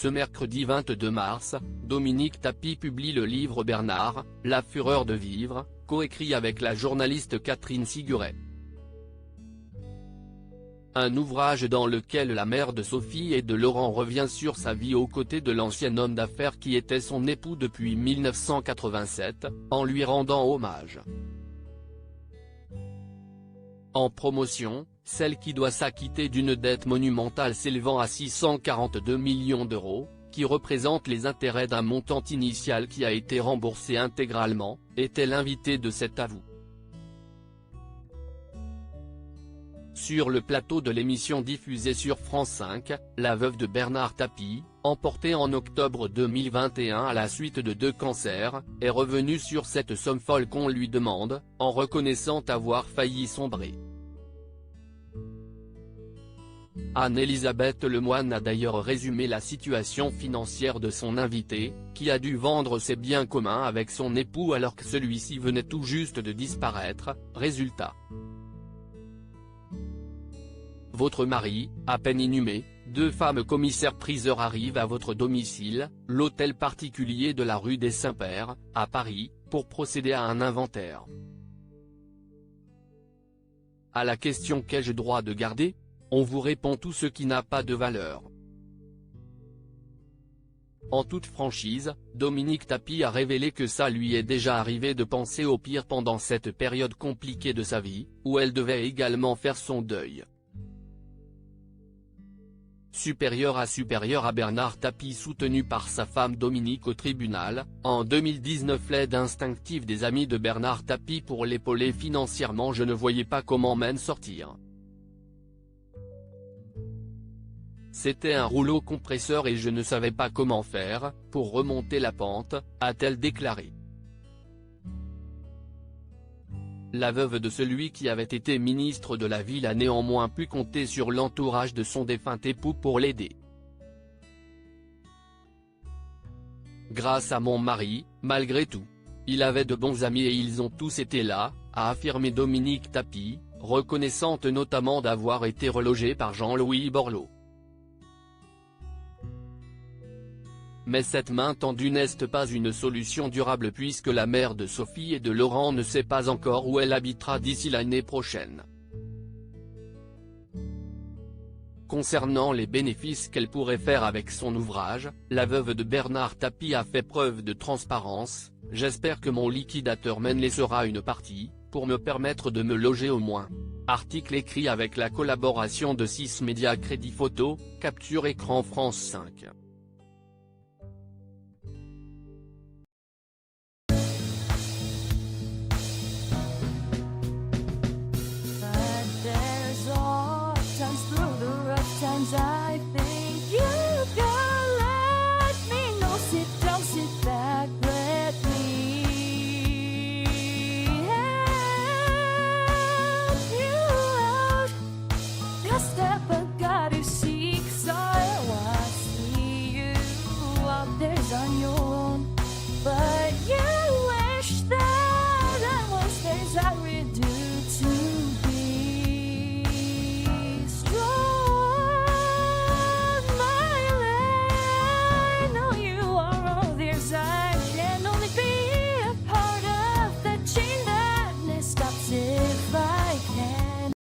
Ce mercredi 22 mars, Dominique Tapie publie le livre Bernard, La fureur de vivre, coécrit avec la journaliste Catherine Siguret. Un ouvrage dans lequel la mère de Sophie et de Laurent revient sur sa vie aux côtés de l'ancien homme d'affaires qui était son époux depuis 1987, en lui rendant hommage. En promotion, celle qui doit s'acquitter d'une dette monumentale s'élevant à 642 millions d'euros, qui représente les intérêts d'un montant initial qui a été remboursé intégralement, était l'invitée de cet avou. Sur le plateau de l'émission diffusée sur France 5, la veuve de Bernard Tapie, emportée en octobre 2021 à la suite de 2 cancers, est revenue sur cette somme folle qu'on lui demande, en reconnaissant avoir failli sombrer. Anne-Elisabeth Lemoine a d'ailleurs résumé la situation financière de son invité, qui a dû vendre ses biens communs avec son époux alors que celui-ci venait tout juste de disparaître. Résultat. Votre mari, à peine inhumé, 2 femmes commissaires-priseurs arrivent à votre domicile, l'hôtel particulier de la rue des Saints-Pères, à Paris, pour procéder à un inventaire. À la question « Qu'ai-je droit de garder ?», on vous répond tout ce qui n'a pas de valeur. En toute franchise, Dominique Tapie a révélé que ça lui est déjà arrivé de penser au pire pendant cette période compliquée de sa vie, où elle devait également faire son deuil. Supérieur à Bernard Tapie soutenu par sa femme Dominique au tribunal, en 2019 l'aide instinctive des amis de Bernard Tapie pour l'épauler financièrement. Je ne voyais pas comment m'en sortir. C'était un rouleau compresseur et je ne savais pas comment faire, pour remonter la pente, a-t-elle déclaré. La veuve de celui qui avait été ministre de la Ville a néanmoins pu compter sur l'entourage de son défunt époux pour l'aider. Grâce à mon mari, malgré tout. Il avait de bons amis et ils ont tous été là, a affirmé Dominique Tapie, reconnaissante notamment d'avoir été relogée par Jean-Louis Borloo. Mais cette main tendue n'est pas une solution durable puisque la mère de Sophie et de Laurent ne sait pas encore où elle habitera d'ici l'année prochaine. Concernant les bénéfices qu'elle pourrait faire avec son ouvrage, la veuve de Bernard Tapie a fait preuve de transparence. « J'espère que mon liquidateur m'en laissera une partie, pour me permettre de me loger au moins. » Article écrit avec la collaboration de 6 médias Crédit Photo, Capture Écran France 5. I think you can let me know. Sit down, sit back, let me help you out. The step I gotta seek, so I see you out there's on your own. But you wish that I was things I would do to be strong. I can only be a part of the chain that stops if I